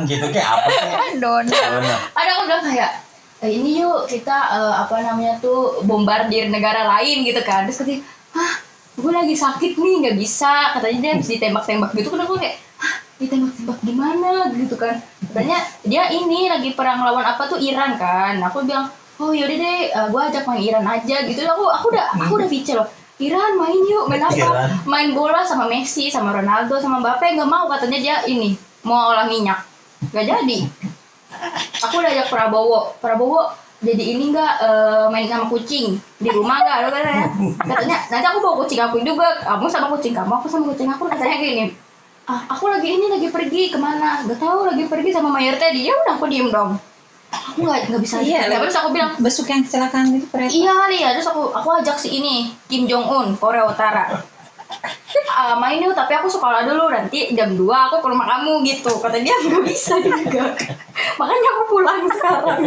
gitu kayak apa kayak Donat. Ada aku bilang kayak ini yuk kita bombardir negara lain gitu kan. Terus katanya, gue lagi sakit nih nggak bisa, katanya dia habis ditembak-tembak gitu. Kenapa gue kayak ditembak-tembak gimana gitu kan. Katanya dia ini lagi perang lawan Iran kan. Aku bilang oh yaudah deh gue ajak main Iran aja gitu. Aku udah bicara loh, Iran main yuk, main apa? Main bola sama Messi, sama Ronaldo, sama Mbappe. Nggak mau, katanya dia ini mau olah minyak. Nggak jadi. Aku udah ajak Prabowo jadi ini nggak main sama kucing di rumah nggak? Katanya nanti aku bawa kucing aku juga, kamu sama kucing kamu, aku sama kucing aku. Katanya gini, aku lagi pergi kemana? Gak tahu, lagi pergi sama Mayor tadi. Ya udah aku diem dong. Aku nggak bisa. Terus aku bilang besuk yang kecelakaan itu kereta. Iya kali ya. Terus aku ajak si ini Kim Jong Un Korea Utara. Main yuk, tapi aku sekolah dulu, nanti jam 2 aku ke rumah kamu gitu. Kata dia nggak bisa juga. Makanya aku pulang sekarang.